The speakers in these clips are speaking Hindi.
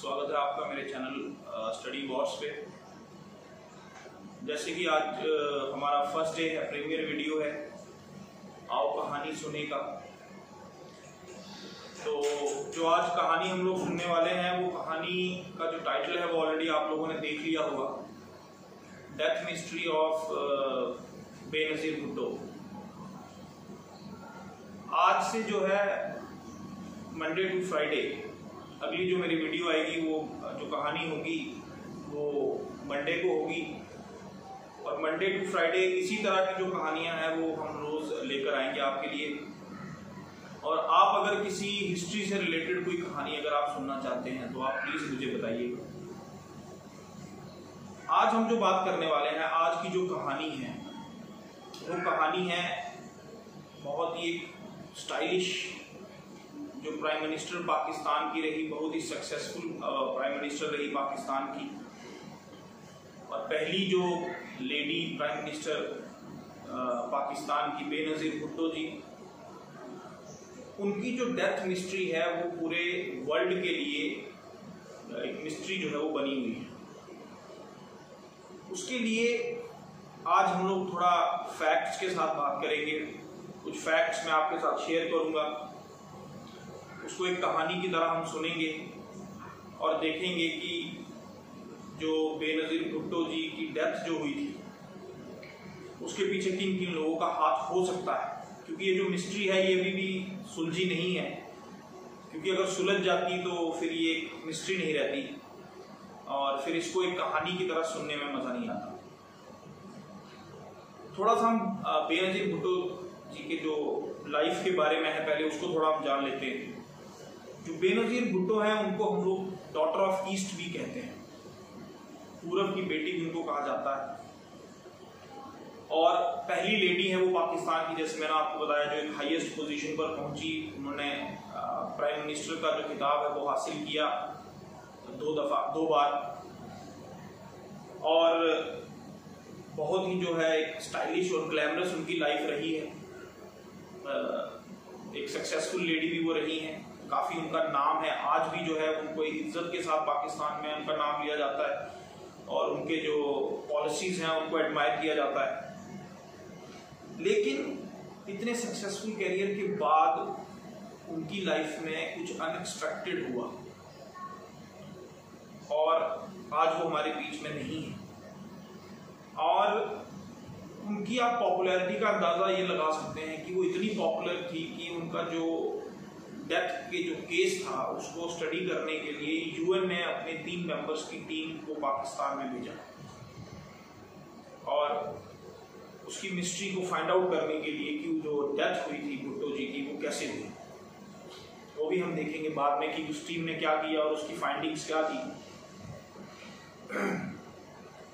स्वागत है आपका मेरे चैनल स्टडी वॉर्स पे। जैसे कि आज हमारा फर्स्ट डे है, प्रीमियर वीडियो है, आओ कहानी सुने का। तो जो आज कहानी हम लोग सुनने वाले हैं वो कहानी का जो टाइटल है वो ऑलरेडी आप लोगों ने देख लिया होगा, death mystery of Benazir Bhutto. आज से जो है मंडे टू फ्राइडे अगली जो मेरी वीडियो आएगी वो जो कहानी होगी वो मंडे को होगी, और मंडे टू फ्राइडे इसी तरह की जो कहानियां हैं वो हम रोज लेकर आएंगे आपके लिए। और आप अगर किसी हिस्ट्री से रिलेटेड कोई कहानी अगर आप सुनना चाहते हैं तो आप प्लीज मुझे बताइएगा। आज हम जो बात करने वाले हैं, आज की जो कहानी है वो कहानी है बहुत ही एक स्टाइलिश जो प्राइम मिनिस्टर पाकिस्तान की रही, बहुत ही सक्सेसफुल प्राइम मिनिस्टर रही पाकिस्तान की, और पहली जो लेडी प्राइम मिनिस्टर पाकिस्तान की बेनज़ीर भुट्टो जी, उनकी जो डेथ मिस्ट्री है वो पूरे वर्ल्ड के लिए एक मिस्ट्री जो है वो बनी हुई है। उसके लिए आज हम लोग थोड़ा फैक्ट्स के साथ बात करेंगे। कुछ फैक्ट्स मैं आपके साथ शेयर करूंगा, उसको एक कहानी की तरह हम सुनेंगे और देखेंगे कि जो बेनज़ीर भुट्टो जी की डेथ जो हुई थी उसके पीछे किन किन लोगों का हाथ हो सकता है, क्योंकि ये जो मिस्ट्री है ये अभी भी सुलझी नहीं है। क्योंकि अगर सुलझ जाती तो फिर ये एक मिस्ट्री नहीं रहती और फिर इसको एक कहानी की तरह सुनने में मजा नहीं आता। थोड़ा सा हम बेनज़ीर भुट्टो जी के जो लाइफ के बारे में है पहले उसको थोड़ा हम जान लेते हैं। जो बेनज़ीर भुट्टो है उनको हम लोग डॉटर ऑफ ईस्ट भी कहते हैं, पूरब की बेटी भी उनको कहा जाता है, और पहली लेडी है वो पाकिस्तान की, जैसे मैंने आपको बताया, जो एक हाईएस्ट पोजीशन पर पहुंची। उन्होंने प्राइम मिनिस्टर का जो खिताब है वो हासिल किया दो बार, और बहुत ही जो है एक स्टाइलिश और ग्लैमरस उनकी लाइफ रही है। एक सक्सेसफुल लेडी भी वो रही हैं, काफी उनका नाम है। आज भी जो है उनको इज्जत के साथ पाकिस्तान में उनका नाम लिया जाता है और उनके जो पॉलिसीज हैं उनको एडमायर किया जाता है। लेकिन इतने सक्सेसफुल करियर के बाद उनकी लाइफ में कुछ अनएक्सपेक्टेड हुआ और आज वो हमारे बीच में नहीं है। और उनकी आप पॉपुलैरिटी का अंदाजा ये लगा सकते हैं कि वो इतनी पॉपुलर थी कि उनका जो डेथ के जो केस था उसको स्टडी करने के लिए यूएन ने अपने 3 मेंबर्स की टीम को पाकिस्तान में भेजा और उसकी मिस्ट्री को फाइंड आउट करने के लिए कि जो डेथ हुई थी भुट्टो जी की वो कैसे हुई, वो भी हम देखेंगे बाद में कि उस टीम ने क्या किया और उसकी फाइंडिंग्स क्या थी।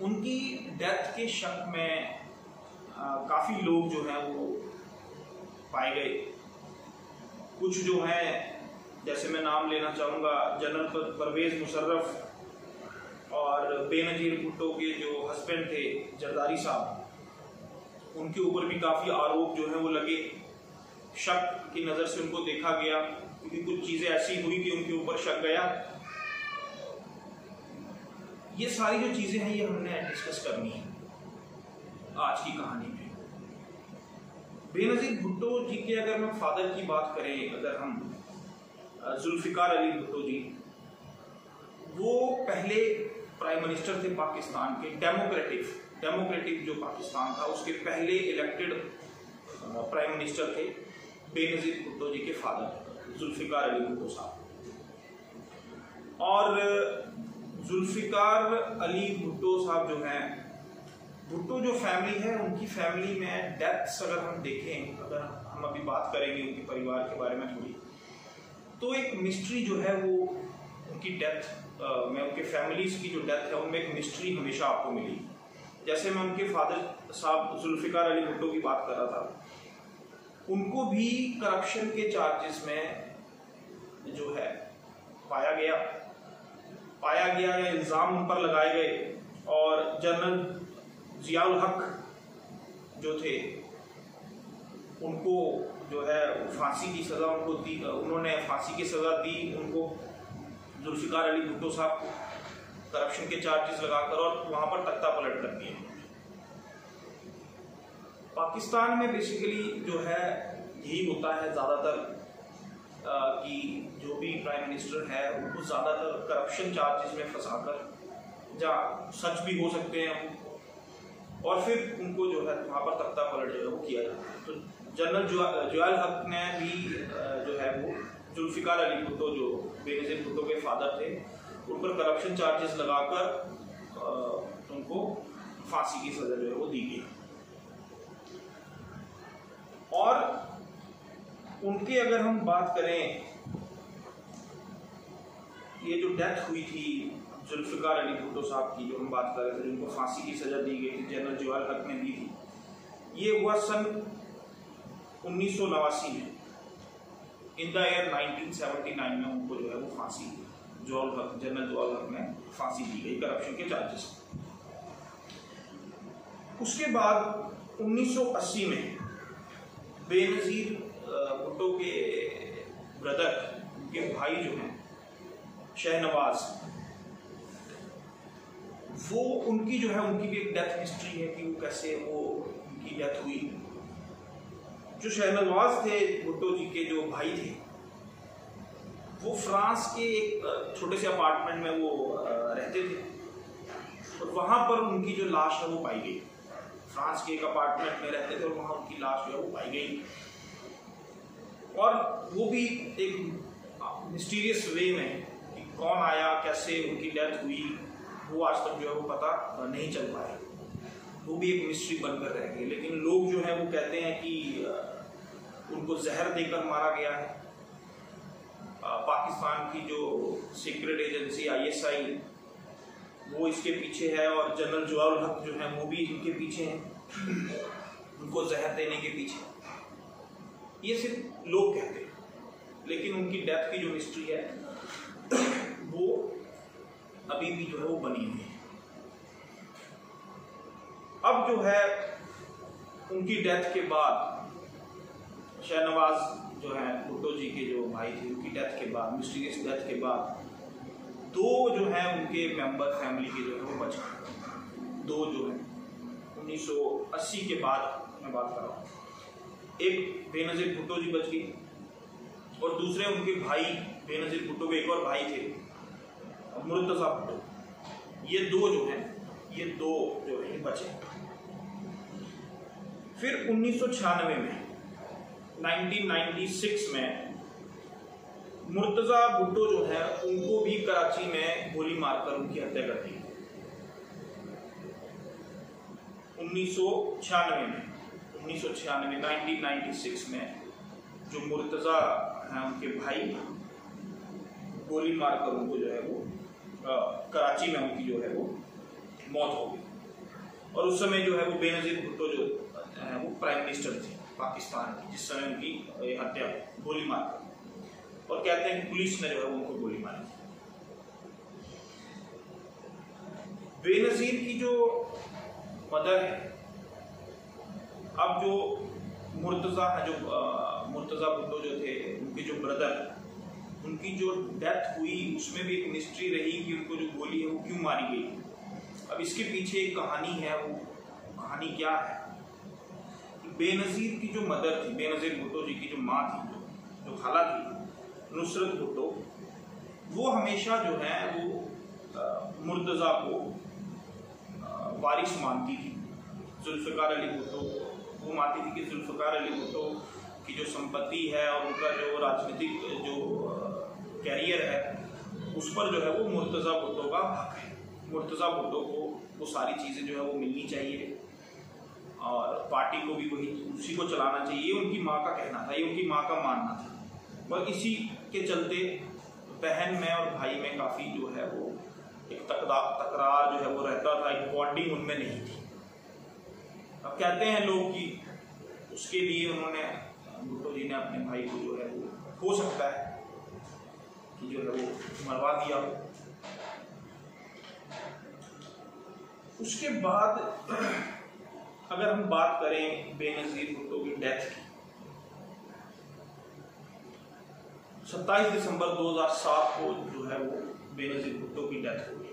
उनकी डेथ के शक में काफ़ी लोग जो हैं वो पाए गए। कुछ जो हैं, जैसे मैं नाम लेना चाहूँगा, जनरल परवेज़ मुशर्रफ और बेनज़ीर भुट्टो के जो हस्बैंड थे जरदारी साहब, उनके ऊपर भी काफ़ी आरोप जो हैं वो लगे। शक की नज़र से उनको देखा गया क्योंकि कुछ चीज़ें ऐसी हुई कि उनके ऊपर शक गया। ये सारी जो चीज़ें हैं ये हमने डिस्कस करनी है आज की कहानी में। बेनज़ीर भुट्टो जी के अगर मैं फादर की बात करें, अगर हम जुल्फ़िकार अली भुट्टो जी, वो पहले प्राइम मिनिस्टर थे पाकिस्तान के, डेमोक्रेटिक जो पाकिस्तान था उसके पहले इलेक्टेड प्राइम मिनिस्टर थे बेनज़ीर भुट्टो जी के फादर जुल्फ़िकार अली भुट्टो साहब। और जुल्फ़िकार अली भुट्टो साहब जो हैं, भुट्टो जो फैमिली है उनकी फैमिली में डेथ्स अगर हम देखें, अगर हम अभी बात करेंगे उनके परिवार के बारे में थोड़ी, तो एक मिस्ट्री जो है वो उनकी डेथ में, उनके फैमिलीज की जो डेथ है उनमें एक मिस्ट्री हमेशा आपको मिली। जैसे मैं उनके फादर साहब जुल्फ़िकार अली भुट्टो की बात कर रहा था, उनको भी करप्शन के चार्जेस में जो है पाया गया या इल्ज़ाम उन पर लगाए गए, और जनरल ज़ियाउल हक जो थे उनको जो है फांसी की सज़ा उनको दी, उन्होंने फांसी की सज़ा दी उनको। जुल्फिकार अली भुट्टो साहब को करप्शन के चार्जेस लगाकर और वहां पर तख्ता पलट कर दिए। पाकिस्तान में बेसिकली जो है यही होता है ज़्यादातर कि जो भी प्राइम मिनिस्टर है उनको ज़्यादातर करप्शन चार्जेस में फंसाकर, जहाँ सच भी हो सकते हैं और फिर उनको जो है वहाँ पर तख्ता पलट जो है वो किया जाता है। तो जनरल ज़ियाउल हक ने भी जो है वो जुल्फिकार अली भुट्टो जो बेनज़ीर भुट्टो के फादर थे उन पर करप्शन चार्जेस लगाकर उनको फांसी की सज़ा जो है वो दी गई। और उनकी अगर हम बात करें, ये जो डेथ हुई थी जुल्फिकार अली भुट्टो साहब की, जो हम बात कर रहे थे, जिनको फांसी की सजा दी गई थी, जनरल ज़ियाउल हक ने दी थी, ये हुआ सन 1989 में। इन द ईयर 1979 में उनको जो है वो फांसी जनरल ज़ियाउल हक ने फांसी दी गई करप्शन के चार्जेस। उसके बाद 1980 में बेनज़ीर भुट्टो के ब्रदर, उनके भाई जो हैं शहनवाज, वो उनकी जो है उनकी भी एक डेथ हिस्ट्री है कि वो कैसे उनकी डेथ हुई। जो शहनवाज थे भुट्टो जी के जो भाई थे, वो फ्रांस के एक छोटे से अपार्टमेंट में वो रहते थे और वहाँ पर उनकी जो लाश है वो पाई गई। फ्रांस के एक अपार्टमेंट में रहते थे और वहाँ उनकी लाश जो है वो पाई गई, और वो भी एक मिस्टीरियस वे में कि कौन आया, कैसे उनकी डेथ हुई, वो आज तक जो है वो पता नहीं चल पाया। वो भी एक मिस्ट्री बनकर रह गई। लेकिन लोग जो है वो कहते हैं कि उनको जहर देकर मारा गया है। पाकिस्तान की जो सीक्रेट एजेंसी ISI वो इसके पीछे है, और जनरल ज़ियाउल हक जो है वो भी इनके पीछे हैं, उनको जहर देने के पीछे। ये सिर्फ लोग कहते हैं, लेकिन उनकी डेथ की जो मिस्ट्री है वो अभी भी जो है वो बनी हुई है। अब जो है उनकी डेथ के बाद शहनवाज जो है भुट्टो जी के जो भाई थे, उनकी डेथ के बाद, मिस्टीरियस डेथ के बाद, दो जो है उनके मेंबर फैमिली के जो है वो बच गए। दो जो है 1980 के बाद मैं बात कर रहा हूँ। एक बेनज़ीर भुट्टो जी बच गई और दूसरे उनके भाई बेनज़ीर भुट्टो के एक और भाई थे मुर्तज़ा भुट्टो। ये दो जो है बचे। फिर 1996 में 1996 में मुर्तज़ा भुट्टो जो है उनको भी कराची में गोली मारकर उनकी हत्या कर दी। 1996 में जो मुर्तज़ा हैं उनके भाई गोली मारकर उनको जो है वो कराची में उनकी जो है वो मौत हो गई। और उस समय जो है वो बेनज़ीर भुट्टो जो है वो प्राइम मिनिस्टर थे पाकिस्तान की, जिस समय उनकी हत्या गोली मारकर, और कहते हैं कि पुलिस ने जो है उनको गोली मारी। बेनज़ीर की जो मदर है, अब जो मुर्तज़ा है, जो मुर्तज़ा भुट्टो जो थे, उनके जो ब्रदर, उनकी जो डेथ हुई उसमें भी एक मिस्ट्री रही कि उनको जो गोली है वो क्यों मारी गई। अब इसके पीछे एक कहानी है। वो कहानी क्या है कि बेनज़ीर की जो मदर थी, बेनज़ीर भुट्टो जी की जो माँ थी, जो खाला थी नुसरत भुट्टो, वो हमेशा जो है वो मुर्तज़ा को वारिस मानती थी। जुल्फ़िकार अली भुट्टो वो मानती थी कि जुल्फ़िकार अली भुट्टो की जो संपत्ति है और उनका जो राजनीतिक जो कैरियर है उस पर जो है वो मुर्तज़ा भुट्टो का हक है। मुर्तज़ा भुट्टो को वो सारी चीज़ें जो है वो मिलनी चाहिए और पार्टी को भी वही उसी को चलाना चाहिए। ये उनकी माँ का कहना था, ये उनकी माँ का मानना था। और इसी के चलते बहन में और भाई में काफ़ी जो है वो एक तकरार जो है वो रहता था, एक बॉन्डिंग उनमें नहीं थी। अब कहते हैं लोग कि उसके लिए उन्होंने, भुट्टो जी ने अपने भाई को जो है वो हो सकता है कि जो है वो मरवा दिया। उसके बाद अगर हम बात करें बेनज़ीर भुट्टो की डेथ की, 27 दिसंबर 2007 को जो है वो बेनज़ीर भुट्टो की डेथ हो गई।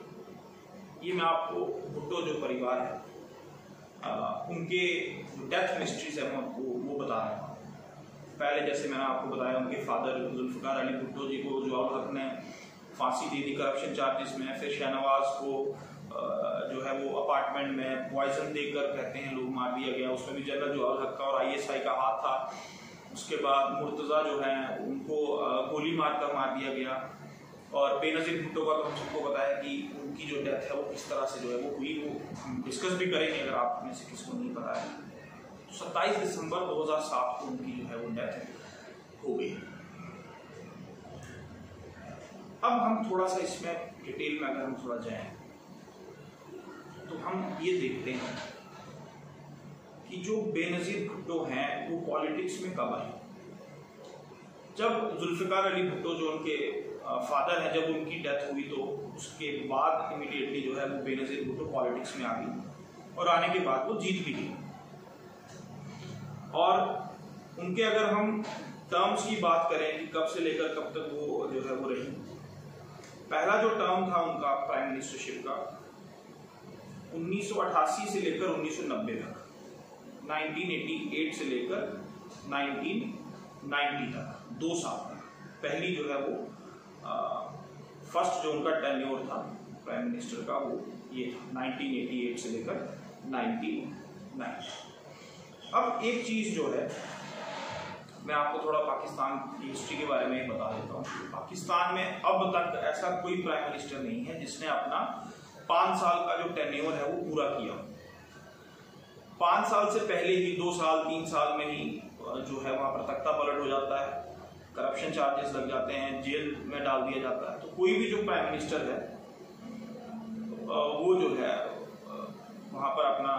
ये मैं आपको भुट्टो जो परिवार है उनके डेथ मिस्ट्रीज है मैं आपको वो बता रहा हूँ। पहले जैसे मैंने आपको बताया उनके फादर जुल्फ़िकार अली भुट्टो जी को जवाब हक ने फांसी दे दी करप्शन चार्जेस में। फिर शहनवाज को जो है वो अपार्टमेंट में पॉइजन देकर कहते हैं लोग मार दिया गया, उसमें भी जनरल जवाब हक का और ISI का हाथ था। उसके बाद मुर्तज़ा जो है उनको गोली मारकर मार दिया गया। और बेनज़ीर भुट्टो का तो हम सबको पता है कि उनकी जो डेथ है वो किस तरह से जो है वो हुई, वो हम डिस्कस भी करेंगे अगर आप में से किसी को नहीं पता है। 27 दिसंबर 2007 को उनकी जो है वो डेथ हो गई। अब हम थोड़ा सा इसमें डिटेल में अगर हम थोड़ा जाएं तो हम ये देखते हैं कि जो बेनज़ीर भुट्टो हैं वो पॉलिटिक्स में कब आए। जब जुल्फ़िकार अली भुट्टो जो उनके फादर हैं, जब उनकी डेथ हुई तो उसके बाद इमीडिएटली जो है वो बेनज़ीर भुट्टो पॉलिटिक्स में आ गई और आने के बाद वो जीत भी गई। और उनके अगर हम टर्म्स की बात करें कि कब से लेकर कब तक वो जो है वो रही, पहला जो टर्म था उनका प्राइम मिनिस्टरशिप का 1988 से लेकर 1990 तक, 1988 से लेकर 1990 तक, 2 साल तक। पहली जो है वो फर्स्ट जो उनका टेन्योर था प्राइम मिनिस्टर का वो ये था 1988 से लेकर 1990। अब एक चीज़ जो है मैं आपको थोड़ा पाकिस्तान की हिस्ट्री के बारे में ही बता देता हूँ। पाकिस्तान में अब तक ऐसा कोई प्राइम मिनिस्टर नहीं है जिसने अपना 5 साल का जो टेन्योर है वो पूरा किया। 5 साल से पहले ही 2 साल 3 साल में ही जो है वहाँ पर तख्ता पलट हो जाता है, करप्शन चार्जेस लग जाते हैं, जेल में डाल दिया जाता है। तो कोई भी जो प्राइम मिनिस्टर है वो जो है वहाँ पर अपना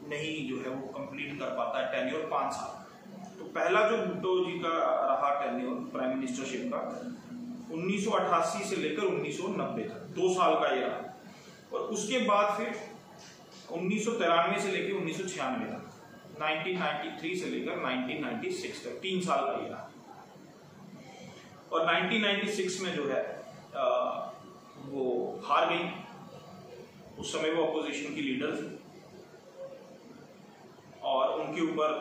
नहीं जो है वो कंप्लीट कर पाता है टेन्योर 5 साल। तो पहला जो भुट्टो जी का रहा टेन्योर प्राइम मिनिस्टरशिप का 1988 से लेकर 1990 तक, 2 साल का ये रहा। और उसके बाद फिर 1993 से लेकर 1996 तक, 1993 से लेकर 1996 तक 3 साल का ये रहा। और 1996 में जो है वो हार गई। उस समय वो अपोजिशन की लीडर थी और उनके ऊपर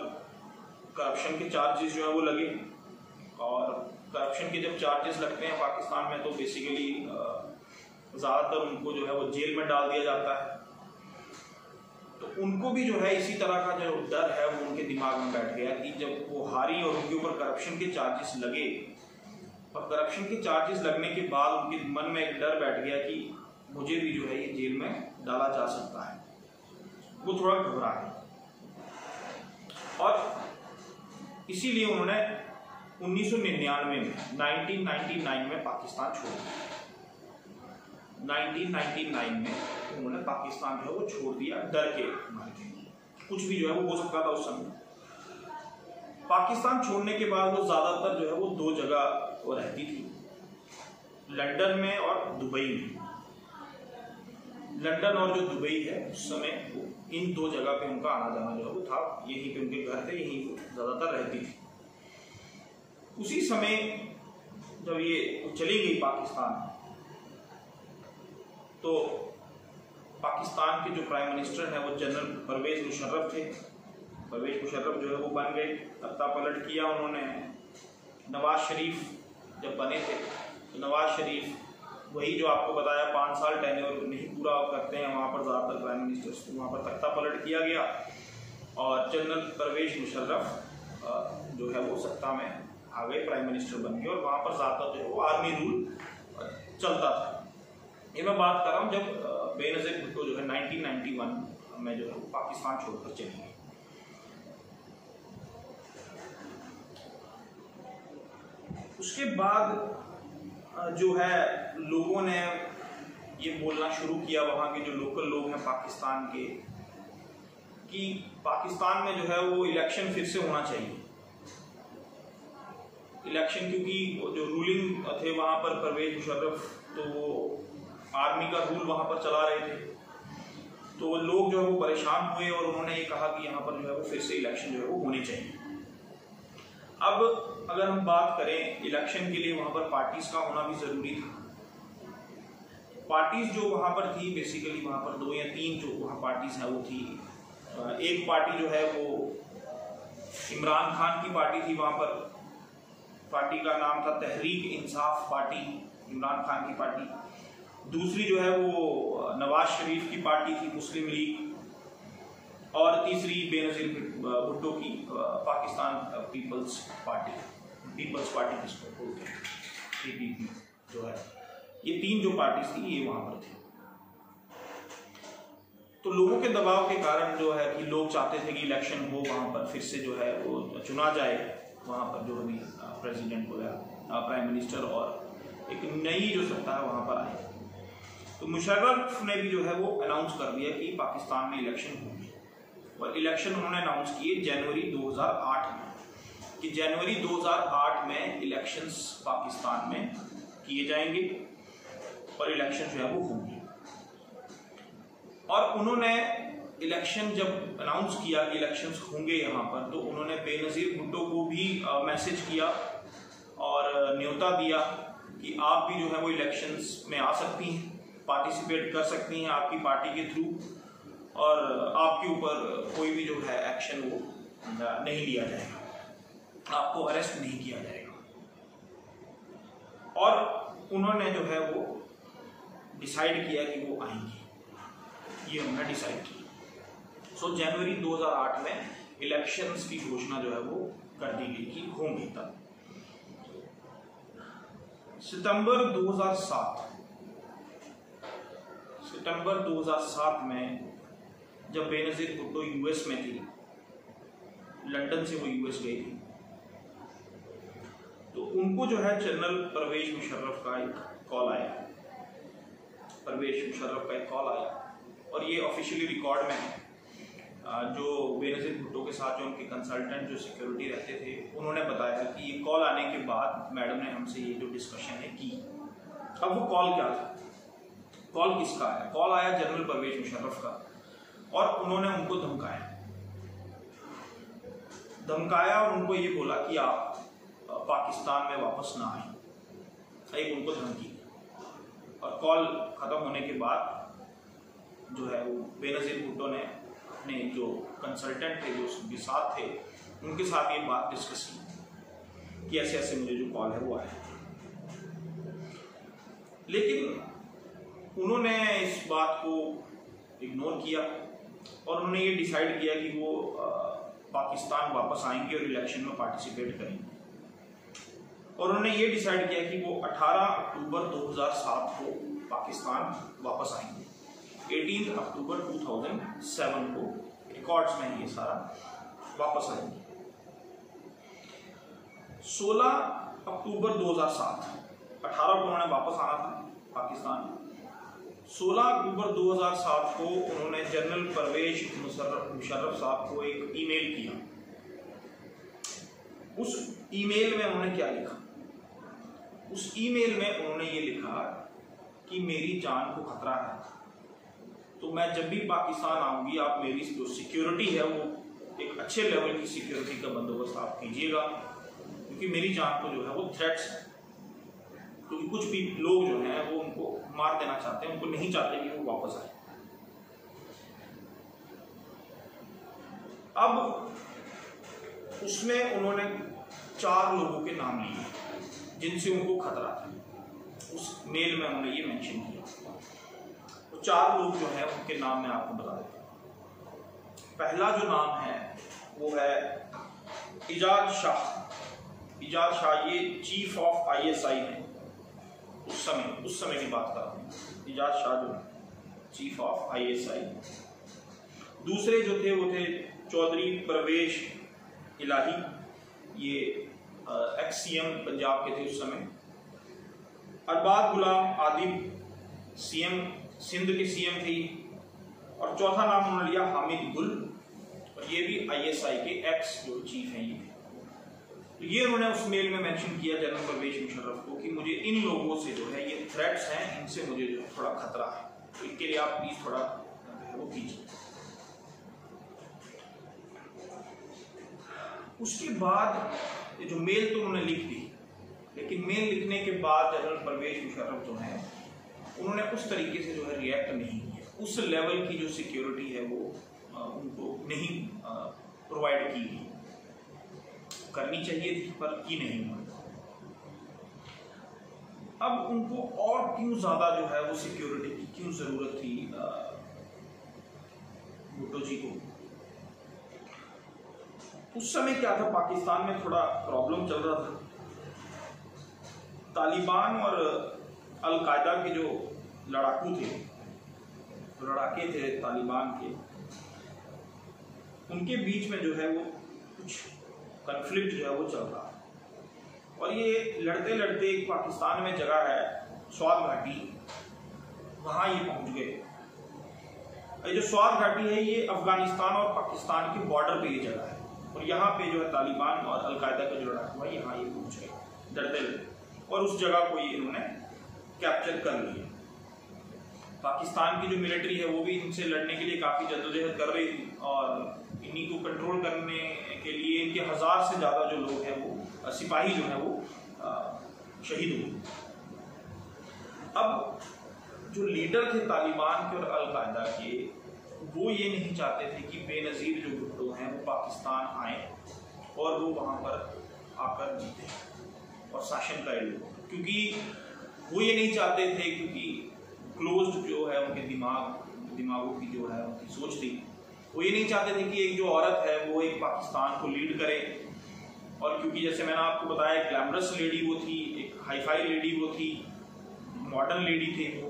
करप्शन के चार्जेस जो है वो लगे। और करप्शन के जब चार्जेस लगते हैं पाकिस्तान में तो बेसिकली ज़्यादातर उनको जो है वो जेल में डाल दिया जाता है। तो उनको भी जो है इसी तरह का जो डर है वो उनके दिमाग में बैठ गया कि जब वो हारी और उनके ऊपर करप्शन के चार्जेस लगे और करप्शन के चार्जेस लगने के बाद उनके मन में एक डर बैठ गया कि मुझे भी जो है ये जेल में डाला जा सकता है। वो थोड़ा घबरा गए और इसीलिए उन्होंने 1999 में पाकिस्तान छोड़ दिया। 1999 में उन्होंने पाकिस्तान जो है वो छोड़ दिया डर के मारे। कुछ भी जो है वो हो सकता था उस समय। पाकिस्तान छोड़ने के बाद वो ज़्यादातर जो है वो 2 जगह वो रहती थी, लंदन में और दुबई में। लंदन और जो दुबई है उस समय इन 2 जगह पे उनका आना जाना जो है वो था। यहीं पे उनके घर थे, यहीं ज़्यादातर रहती थी। उसी समय जब ये चली गई पाकिस्तान तो पाकिस्तान के जो प्राइम मिनिस्टर हैं वो जनरल परवेज मुशर्रफ थे। परवेज मुशर्रफ जो है वो बन गए, तख्ता पलट किया उन्होंने। नवाज शरीफ जब बने थे तो नवाज शरीफ वही जो आपको बताया 5 साल टेन्योर नहीं पूरा करते हैं वहाँ पर ज़्यादातर प्राइम मिनिस्टर्स, तो वहाँ पर तख्ता पलट किया गया और जनरल परवेज मुशर्रफ जो है वो सत्ता में आ गए, प्राइम मिनिस्टर बन गए और वहाँ पर ज़्यादातर जो है वो आर्मी रूल चलता था। ये मैं बात कर रहा हूँ जब बेनज़ीर भुट्टो जो है 1991 में जो है वो पाकिस्तान छोड़कर चली गई। उसके बाद जो है लोगों ने ये बोलना शुरू किया, वहाँ के जो लोकल लोग हैं पाकिस्तान के, कि पाकिस्तान में जो है वो इलेक्शन फिर से होना चाहिए। इलेक्शन क्योंकि जो रूलिंग थे वहाँ पर परवेज मुशर्रफ, तो वो आर्मी का रूल वहाँ पर चला रहे थे। तो लोग जो है वो परेशान हुए और उन्होंने ये कहा कि यहाँ पर जो है वो फिर से इलेक्शन जो है वो होने चाहिए। अब अगर हम बात करें इलेक्शन के लिए वहाँ पर पार्टीज का होना भी ज़रूरी था। पार्टीज जो वहाँ पर थी बेसिकली वहाँ पर 2 या 3 जो वहाँ पार्टीज हैं वो थी। एक पार्टी जो है वो इमरान खान की पार्टी थी, वहाँ पर पार्टी का नाम था तहरीक इंसाफ पार्टी, इमरान खान की पार्टी। दूसरी जो है वो नवाज शरीफ की पार्टी थी, मुस्लिम लीग। और तीसरी बेनज़ीर भुट्टो की पाकिस्तान पीपल्स पार्टी किसको बोलते हैं, PPP जो है। ये 3 जो पार्टीज थी ये वहाँ पर थी। तो लोगों के दबाव के कारण जो है कि लोग चाहते थे कि इलेक्शन हो, वहाँ पर फिर से जो है वो चुना जाए, वहाँ पर जो भी प्रेसिडेंट हो या प्राइम मिनिस्टर, और एक नई जो सत्ता है वहाँ पर आए। तो मुशर्रफ ने भी जो है वो अनाउंस कर दिया कि पाकिस्तान में इलेक्शन होंगे, और इलेक्शन उन्होंने अनाउंस किए जनवरी 2008 में, कि जनवरी 2008 में इलेक्शंस पाकिस्तान में किए जाएंगे और इलेक्शन जो है वो होंगे। और उन्होंने इलेक्शन जब अनाउंस किया कि इलेक्शंस होंगे यहाँ पर, तो उन्होंने बेनज़ीर भुट्टो को भी मैसेज किया और न्योता दिया कि आप भी जो है वो इलेक्शंस में आ सकती हैं, पार्टिसिपेट कर सकती हैं आपकी पार्टी के थ्रू, और आपके ऊपर कोई भी जो है एक्शन वो नहीं लिया जाएगा, आपको अरेस्ट नहीं किया जाएगा। और उन्होंने जो है वो डिसाइड किया कि वो आएंगे, ये उन्होंने डिसाइड किया। सो जनवरी 2008 में इलेक्शंस की घोषणा जो है वो कर दी गई कि होंगे। तब सितंबर 2007 में जब बेनज़ीर भुट्टो US में थी, लंदन से वो US गई थी, तो उनको जो है जनरल परवेज मुशर्रफ का एक कॉल आया, और ये ऑफिशियली रिकॉर्ड में है। जो बेनज़ीर भुट्टो के साथ जो उनके कंसल्टेंट जो सिक्योरिटी रहते थे, उन्होंने बताया कि ये कॉल आने के बाद मैडम ने हमसे ये जो डिस्कशन है की। अब वो कॉल क्या था, कॉल किसका आया? कॉल आया जनरल परवेज मुशर्रफ का, और उन्होंने उनको धमकाया और उनको ये बोला कि आप पाकिस्तान में वापस ना आए, एक उनको धमकी। और कॉल खत्म होने के बाद जो है वो बेनज़ीर भुट्टो ने अपने जो कंसल्टेंट थे, जो उनके साथ थे, उनके साथ ये बात डिस्कस की कि ऐसे ऐसे मुझे जो कॉल है वो आया। लेकिन उन्होंने इस बात को इग्नोर किया और उन्होंने ये डिसाइड किया कि वो पाकिस्तान वापस आएंगे और इलेक्शन में पार्टिसिपेट करेंगे। और उन्होंने ये डिसाइड किया कि वो 18 अक्टूबर 2007 को पाकिस्तान वापस आएंगे। 18 अक्टूबर 2007 को रिकॉर्ड्स में ये सारा वापस आएंगे। 16 अक्टूबर 2007, 18 को उन्होंने वापस आना था पाकिस्तान। 16 अक्टूबर 2007 को उन्होंने जनरल परवेज मुशर्रफ साहब को एक ईमेल किया। उस ईमेल में उन्होंने क्या लिखा? उस ईमेल में उन्होंने ये लिखा कि मेरी जान को खतरा है, तो मैं जब भी पाकिस्तान आऊंगी आप मेरी जो सिक्योरिटी है वो एक अच्छे लेवल की सिक्योरिटी का बंदोबस्त आप कीजिएगा, क्योंकि मेरी जान को जो है वो थ्रेट्स है। क्योंकि कुछ भी लोग जो हैं वो उनको मार देना चाहते हैं, उनको नहीं चाहते कि वो वापस आए। अब उसमें उन्होंने 4 लोगों के नाम लिए जिनसे उनको खतरा था। उस मेल में उन्होंने ये मेंशन किया। तो 4 लोग जो हैं उनके नाम मैं आपको बता देता हूँ। पहला जो नाम है वो है इजाज शाह। ये चीफ ऑफ ISI है उस समय की बात कर रहा हूँ। इजाज शाह जो है चीफ ऑफ ISI। दूसरे जो थे वो थे चौधरी परवेश इलाही, ये ex-CM पंजाब के थे उस समय। अरबाज गुलाम आदिब सिंध के CM थी। और चौथा नाम उन्होंने लिया हामिद गुल, और ये भी ISI के एक्स जो चीफ हैं ये। तो ये उन्होंने उस मेल में मेंशन किया जनरल परवेज मुशर्रफ को कि मुझे इन लोगों से जो है ये थ्रेट्स हैं, इनसे मुझे जो थोड़ा खतरा है, तो इनके लिए आप प्लीज थोड़ा वो कीजिए। उसके बाद ये जो मेल तो उन्होंने लिख दी, लेकिन मेल लिखने के बाद जनरल परवेज मुशर्रफ जो है उन्होंने उस तरीके से जो है रिएक्ट नहीं किया, उस लेवल की जो सिक्योरिटी है वो उनको नहीं प्रोवाइड की गई। करनी चाहिए थी पर की नहीं हुई। अब उनको और क्यों ज्यादा जो है वो सिक्योरिटी की क्यों जरूरत थी भुट्टो जी को? उस समय क्या था, पाकिस्तान में थोड़ा प्रॉब्लम चल रहा था। तालिबान और अल-कायदा के जो लड़ाकू थे, लड़ाके थे तालिबान के, उनके बीच में जो है वो कुछ कन्फ्लिक्ट जो है वो चल रहा है। और ये लड़ते लड़ते एक पाकिस्तान में जगह है स्वात घाटी, वहां ये पहुंच गए। ये जो स्वात घाटी है ये अफगानिस्तान और पाकिस्तान के बॉर्डर पे ये जगह है, और यहाँ पे जो है तालिबान और अल-कायदा का जो लड़ाकू है यहाँ ये पहुंच गए डरते लड़ते, और उस जगह को ये इन्होंने कैप्चर कर लिया। पाकिस्तान की जो मिलिट्री है वो भी इनसे लड़ने के लिए काफी जद्दोजहद कर रही थी, और इन्हीं को कंट्रोल करने के लिए इनके 1000 से ज्यादा जो लोग हैं वो सिपाही जो है वो शहीद हुए। अब जो लीडर थे तालिबान के और अल-कायदा के, वो ये नहीं चाहते थे कि बेनजीर जो भुट्टो हैं वो पाकिस्तान आए और वो वहां पर आकर जीते और शासन करें लोग, क्योंकि वो ये नहीं चाहते थे, क्योंकि क्लोज्ड जो है उनके दिमागों की जो है उनकी सोच थी, वो ये नहीं चाहते थे कि एक जो औरत है वो एक पाकिस्तान को लीड करे। और क्योंकि जैसे मैंने आपको बताया ग्लैमरस लेडी वो थी, एक हाईफाई लेडी वो थी, मॉडर्न लेडी थी वो,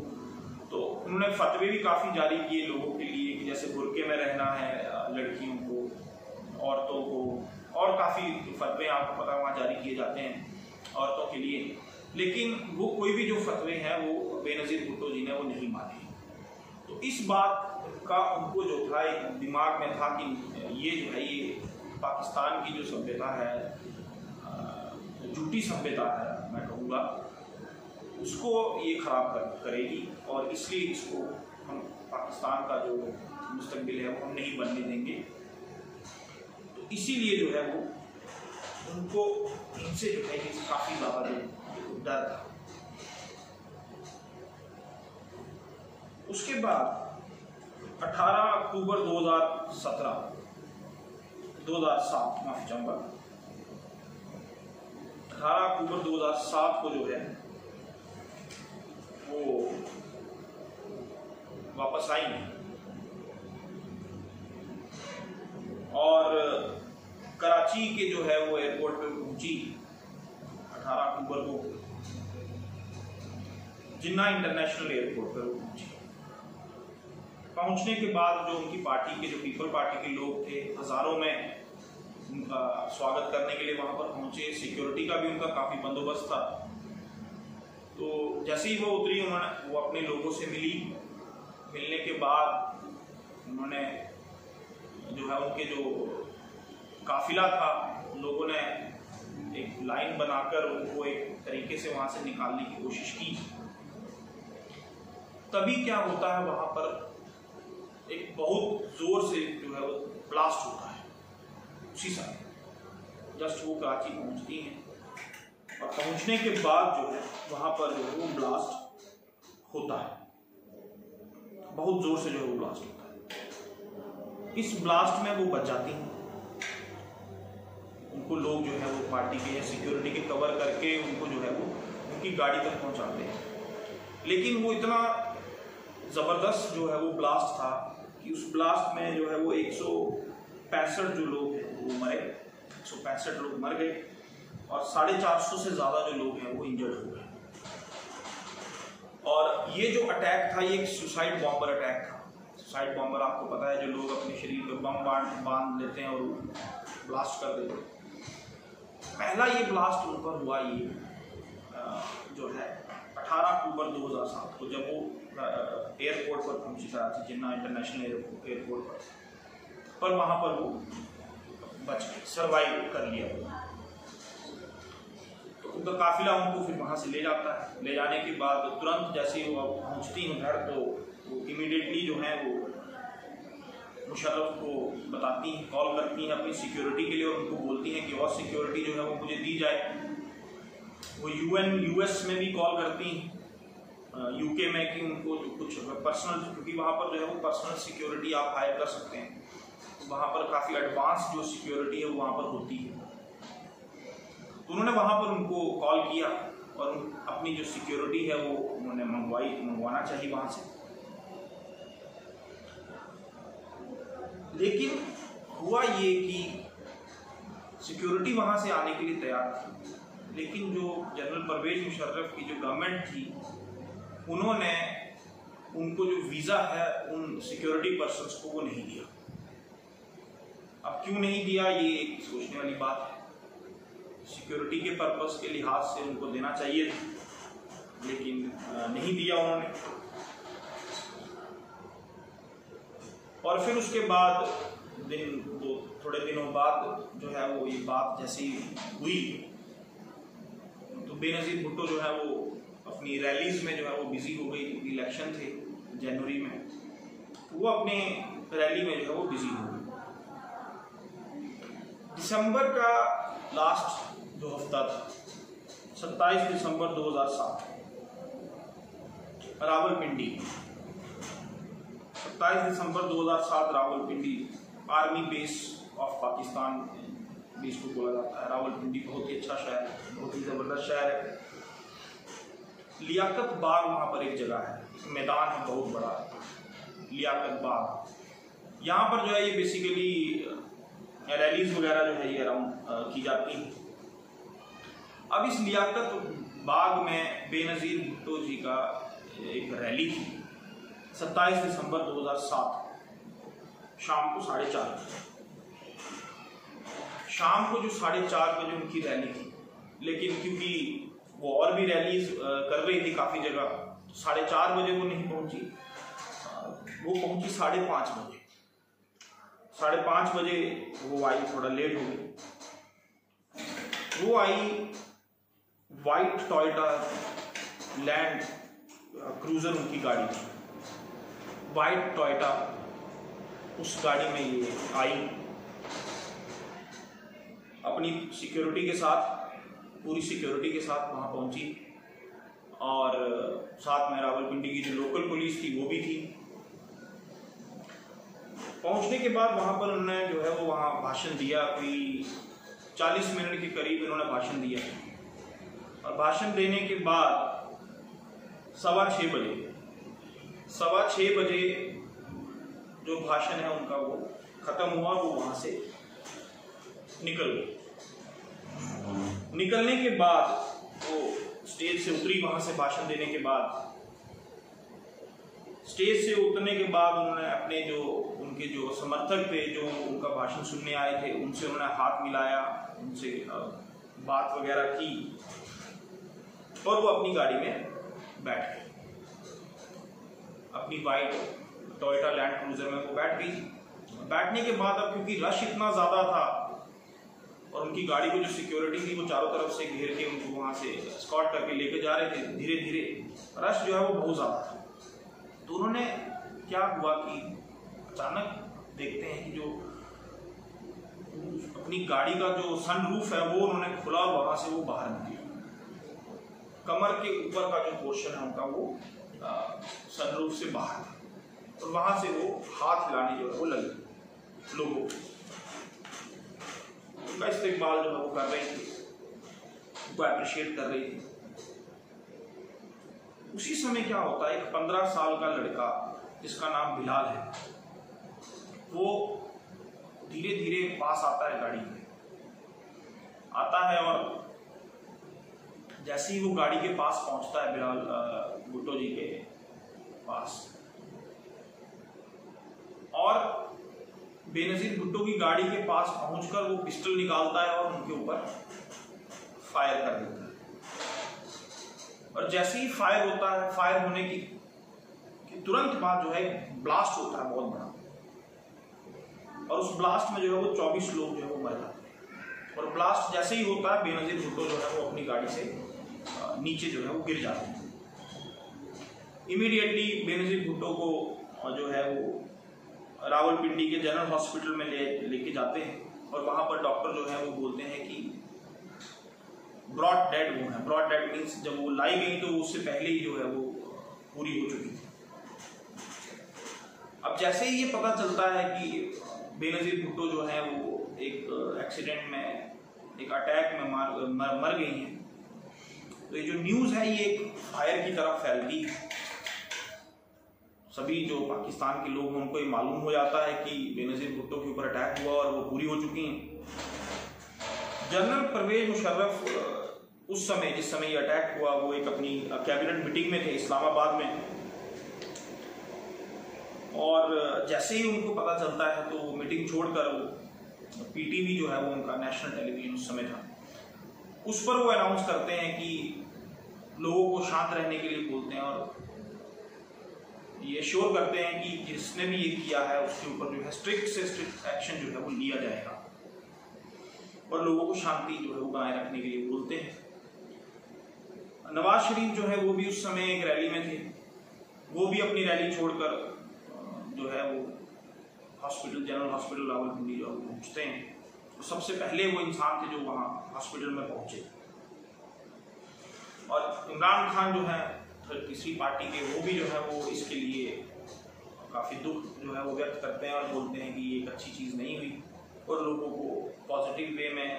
तो उन्होंने फतवे भी काफ़ी जारी किए लोगों के लिए कि जैसे बुर्के में रहना है लड़कियों को, औरतों को, और काफ़ी फतवे आपको पता वहाँ जारी किए जाते हैं औरतों के लिए। लेकिन वो कोई भी जो फतवे हैं वो बेनज़ीर भुट्टो जी ने वो नहीं माने। तो इस बात का उनको जो था एक दिमाग में था कि ये जो है ये पाकिस्तान की जो सभ्यता है, झूठी सभ्यता है मैं कहूँगा, उसको ये खराब करेगी, और इसलिए इसको हम पाकिस्तान का जो मुस्तकबिल है वो हम नहीं बनने देंगे। तो इसीलिए जो है वो उनको इनसे जो है काफ़ी ज़्यादा जो डर था। उसके बाद 18 अक्टूबर 2007 माफी चाहूँगा, 18 अक्टूबर 2007 को जो है वो वापस आई और कराची के जो है वो एयरपोर्ट पे पहुंची 18 अक्टूबर को, जिन्ना इंटरनेशनल एयरपोर्ट पर पहुंची। पहुंचने के बाद जो उनकी पार्टी के जो पीपल पार्टी के लोग थे हजारों में उनका स्वागत करने के लिए वहां पर पहुंचे। सिक्योरिटी का भी उनका काफी बंदोबस्त था। तो जैसे ही वो उतरी वो अपने लोगों से मिली। मिलने के बाद उन्होंने जो है उनके जो काफिला था, लोगों ने एक लाइन बनाकर उनको एक तरीके से वहां से निकालने की कोशिश की। तभी क्या होता है, वहां पर एक बहुत जोर से जो है वो ब्लास्ट होता है। उसी समय जस्ट वो कराची पहुंचती हैं और पहुंचने के बाद जो है वहां पर जो है वो ब्लास्ट होता है, बहुत जोर से जो है वो ब्लास्ट होता है। इस ब्लास्ट में वो बच जाती हैं। उनको लोग जो है वो पार्टी के या सिक्योरिटी के कवर करके उनको जो है वो उनकी गाड़ी तक पहुंचाते हैं। लेकिन वो इतना जबरदस्त जो है वो ब्लास्ट था कि उस ब्लास्ट में जो है वो 165 जो लोग हैं वो मरे, 165 लोग मर गए और 450 से ज्यादा जो लोग हैं वो इंजर्ड हो गए। और ये जो अटैक था ये एक सुसाइड बॉम्बर अटैक था। सुसाइड बॉम्बर आपको पता है, जो लोग अपने शरीर पर बम बांध लेते हैं और ब्लास्ट कर देते हैं। पहला ये ब्लास्ट उन पर हुआ ये जो है 18 अक्टूबर 2007 को, जब वो एयरपोर्ट पर पहुंची कराची जिन्ना इंटरनेशनल एयरपोर्ट पर वहां पर वो बच गए, सर्वाइव कर लिया। तो उनका काफिला उनको फिर वहां से ले जाता है। ले जाने के बाद तुरंत जैसे ही वो पहुंचती हैं घर, तो वो इमीडिएटली जो है वो मुशर्रफ को बताती हैं, कॉल करती हैं अपनी सिक्योरिटी के लिए और उनको बोलती हैं कि और सिक्योरिटी जो है वो मुझे दी जाए। वो यूएस में भी कॉल करती हैं यूके में कि उनको जो कुछ पर्सनल, क्योंकि वहाँ पर जो है वो पर्सनल सिक्योरिटी आप हायर कर सकते हैं, वहाँ पर काफ़ी एडवांस जो सिक्योरिटी है वो वहाँ पर होती है। तो उन्होंने वहाँ पर उनको कॉल किया और अपनी जो सिक्योरिटी है वो उन्होंने मंगवाना चाहिए वहाँ से। लेकिन हुआ ये कि सिक्योरिटी वहाँ से आने के लिए तैयार थी, लेकिन जो जनरल परवेज मुशर्रफ की जो गवर्नमेंट थी उन्होंने उनको जो वीज़ा है उन सिक्योरिटी पर्सन्स को वो नहीं दिया। अब क्यों नहीं दिया ये एक सोचने वाली बात है। सिक्योरिटी के पर्पस के लिहाज से उनको देना चाहिए लेकिन नहीं दिया उन्होंने। और फिर उसके बाद थोड़े दिनों बाद जो है वो ये बात जैसी हुई तो बेनज़ीर भुट्टो जो है वो अपनी रैलीज में जो है वो बिजी हो गई। इलेक्शन थे जनवरी में, वो अपने रैली में जो है वो बिजी हो गई। दिसंबर का लास्ट जो हफ्ता था 27 दिसंबर 2007 रावलपिंडी, 27 दिसंबर 2007 Rawalpindi army base of Pakistan base को बोला जाता है। रावलपिंडी बहुत ही अच्छा शहर है, बहुत ही ज़बरदस्त शहर है। लियाकत बाग वहाँ पर एक जगह है, एक मैदान है बहुत बड़ा, लियाकत बाग। यहाँ पर जो है ये बेसिकली रैलीज वगैरह जो है ये अराउंड की जाती है। अब इस लियाकत बाग में बेनज़ीर भुट्टो जी का एक रैली थी 27 दिसंबर 2007 शाम को 4:30 बजे। शाम को जो 4:30 बजे उनकी रैली थी, लेकिन क्योंकि वो और भी रैलीज कर रही थी काफ़ी जगह, तो 4:30 बजे वो नहीं पहुंची, वो पहुंची 5:30 बजे। 5:30 बजे वो आई, थोड़ा लेट हो गई। वो आई वाइट टोयोटा लैंड क्रूजर उनकी गाड़ी थी, वाइट टोयोटा, उस गाड़ी में ये आई अपनी सिक्योरिटी के साथ, पूरी सिक्योरिटी के साथ वहाँ पहुँची और साथ में रावलपिंडी की जो लोकल पुलिस थी वो भी थी। पहुँचने के बाद वहाँ पर उन्होंने जो है वो वहाँ भाषण दिया, कोई 40 मिनट के करीब इन्होंने भाषण दिया और भाषण देने के बाद 6:15 बजे जो भाषण है उनका वो खत्म हुआ। वो वहाँ से निकल गए। निकलने के बाद वो स्टेज से उतरी, वहाँ से भाषण देने के बाद स्टेज से उतरने के बाद उन्होंने अपने जो उनके जो समर्थक थे जो उनका भाषण सुनने आए थे उनसे उन्होंने हाथ मिलाया, उनसे बात वगैरह की और वो अपनी गाड़ी में बैठ गए। अपनी वाइट टोयोटा लैंड क्रूजर में वो बैठ गई। बैठने के बाद अब क्योंकि रश इतना ज़्यादा था और उनकी गाड़ी को जो सिक्योरिटी थी वो चारों तरफ से घेर के उनको वहाँ से स्कॉट करके लेके जा रहे थे। धीरे धीरे रश जो है वो बहुत ज़्यादा था। तो उन्होंने क्या हुआ कि अचानक देखते हैं कि जो अपनी गाड़ी का जो सनरूफ है वो उन्होंने खुला और वहाँ से वो बाहर निकले। कमर के ऊपर का जो पोर्शन है उनका वो सनरूफ से बाहर था और वहाँ से वो हाथ हिलाने जो है वो लगे, लोगों उनका इस्तेमाल जो है वो कर रही थी, उनको अप्रिशिएट कर रही थी। उसी समय क्या होता है, एक 15 साल का लड़का जिसका नाम बिलाल है वो धीरे धीरे पास आता है, गाड़ी में आता है और जैसे ही वो गाड़ी के पास पहुंचता है बिलाल भुट्टो जी के पास और बेनज़ीर भुट्टो की गाड़ी के पास पहुंचकर वो पिस्टल निकालता है और उनके ऊपर फायर कर देता है। और जैसे ही फायर होता है, फायर होने की तुरंत बाद जो है ब्लास्ट होता है बहुत बड़ा और उस ब्लास्ट में जो है वो 24 लोग जो है वो मर जाते हैं। और ब्लास्ट जैसे ही होता है बेनज़ीर भुट्टो जो है वो अपनी गाड़ी से नीचे जो है वो गिर जाते हैं। इमीडिएटली बेनज़ीर भुट्टो को जो है वो रावलपिंडी के जनरल हॉस्पिटल में लेके जाते हैं और वहाँ पर डॉक्टर जो है वो बोलते हैं कि ब्रॉड डेड वो है। ब्रॉड डेड मीन्स जब वो लाई गई तो उससे पहले ही जो है वो अब जैसे ही ये पता चलता है कि बेनज़ीर भुट्टो जो है वो एक एक्सीडेंट में, एक अटैक में मर गई हैं, तो ये जो न्यूज़ है ये एक फायर की तरह फैलती है। सभी जो पाकिस्तान के लोग हैं उनको ये मालूम हो जाता है कि बेनज़ीर भुट्टो के ऊपर अटैक हुआ और वो पूरी हो चुकी हैं। जनरल परवेज मुशर्रफ उस समय, जिस समय ये अटैक हुआ, वो एक अपनी कैबिनेट मीटिंग में थे इस्लामाबाद में, और जैसे ही उनको पता चलता है तो मीटिंग छोड़कर वो पीटीवी जो है वो उनका नेशनल टेलीविजन उस समय था, उस पर वो अनाउंस करते हैं कि लोगों को शांत रहने के लिए बोलते हैं और ये श्योर करते हैं कि जिसने भी ये किया है उसके ऊपर जो है स्ट्रिक्ट से स्ट्रिक्ट एक्शन जो है वो लिया जाएगा, और लोगों को शांति जो है वो बनाए रखने के लिए बोलते हैं। नवाज शरीफ जो है वो भी उस समय एक रैली में थे, वो भी अपनी रैली छोड़कर जो है वो हॉस्पिटल, जनरल हॉस्पिटल रावलपिंडी जो पहुँचते हैं, तो सबसे पहले वो इंसान थे जो वहाँ हॉस्पिटल में पहुँचे। और इमरान खान जो है तीसरी पार्टी के, वो भी जो है वो इसके लिए काफ़ी दुख जो है वो व्यक्त करते हैं और बोलते हैं कि ये एक अच्छी चीज़ नहीं हुई, और लोगों को पॉजिटिव वे में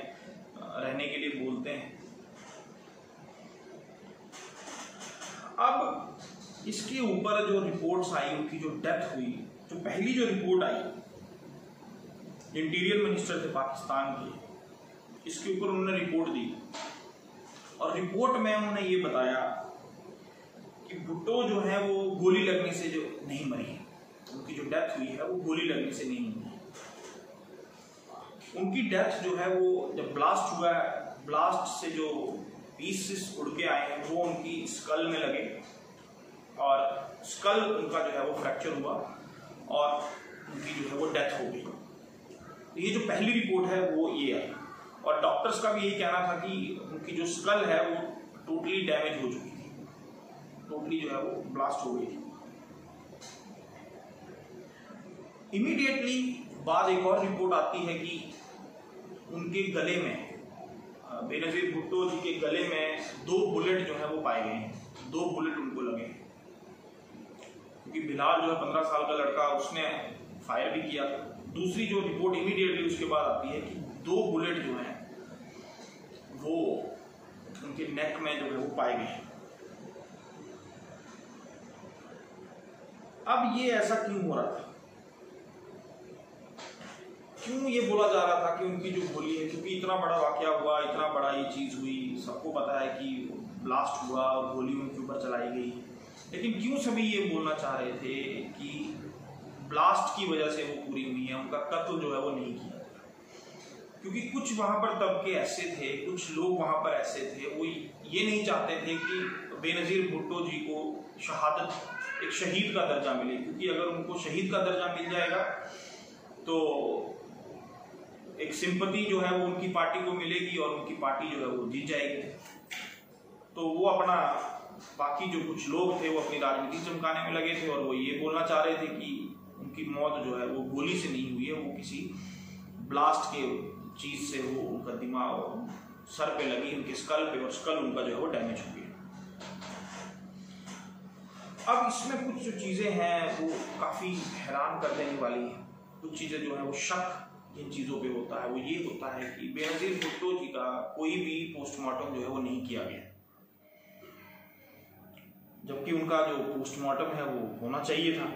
रहने के लिए बोलते हैं। अब इसके ऊपर जो रिपोर्ट्स आई, उनकी जो डेथ हुई, जो पहली जो रिपोर्ट आई इंटीरियर मिनिस्टर थे पाकिस्तान के, इसके ऊपर उन्होंने रिपोर्ट दी, और रिपोर्ट में उन्होंने ये बताया कि भुट्टो जो है वो गोली लगने से जो नहीं मरी है, उनकी जो डेथ हुई है वो गोली लगने से नहीं हुई है। उनकी डेथ जो है वो जब ब्लास्ट हुआ है, ब्लास्ट से जो पीसेस उड़ के आए हैं वो उनकी स्कल में लगे, और स्कल उनका जो है वो फ्रैक्चर हुआ और उनकी जो है वो डेथ हो गई। तो ये जो पहली रिपोर्ट है वो ये है, और डॉक्टर्स का भी यही कहना था कि उनकी जो स्कल है वो टोटली डैमेज हो चुकी थी, टोटली जो है वो ब्लास्ट हो गई थी। इमीडिएटली बाद एक और रिपोर्ट आती है कि उनके गले में, बेनज़ीर भुट्टो जी के गले में 2 बुलेट जो है वो पाए गए हैं, 2 बुलेट उनको लगे, क्योंकि बिलाल जो है 15 साल का लड़का, उसने फायर भी किया। दूसरी जो रिपोर्ट इमीडिएटली उसके बाद आती है कि 2 बुलेट जो हैं वो उनके नेक में जो है वो पाए गए। अब ये ऐसा क्यों हो रहा था, क्यों ये बोला जा रहा था कि उनकी जो गोली है, क्योंकि इतना बड़ा वाकया हुआ, इतना बड़ा ये चीज़ हुई, सबको पता है कि ब्लास्ट हुआ और गोली उनके ऊपर चलाई गई, लेकिन क्यों सभी ये बोलना चाह रहे थे कि ब्लास्ट की वजह से वो पूरी हुई है, उनका कत्ल जो है वो नहीं किया? क्योंकि कुछ वहाँ पर तबके ऐसे थे, कुछ लोग वहाँ पर ऐसे थे, वो ये नहीं चाहते थे कि बेनज़ीर भुट्टो जी को शहादत, एक शहीद का दर्जा मिले, क्योंकि अगर उनको शहीद का दर्जा मिल जाएगा तो एक सिंपैथी जो है वो उनकी पार्टी को मिलेगी और उनकी पार्टी जो है वो जीत जाएगी। तो वो अपना, बाकी जो कुछ लोग थे वो अपनी राजनीति चमकाने में लगे थे, और वो ये बोलना चाह रहे थे कि उनकी मौत जो है वो गोली से नहीं हुई है, वो किसी ब्लास्ट के चीज़ से वो उनका दिमाग सर पे लगी, उनके स्कल पे, और स्कल उनका जो है वो डैमेज हो गया। अब इसमें कुछ जो चीज़ें हैं वो काफ़ी हैरान कर देने वाली हैं। कुछ चीज़ें जो है वो शक इन चीज़ों पे होता है, वो ये होता है कि बेनज़ीर भुट्टो जी का कोई भी पोस्टमार्टम जो है वो नहीं किया गया, जबकि उनका जो पोस्टमार्टम है वो होना चाहिए था।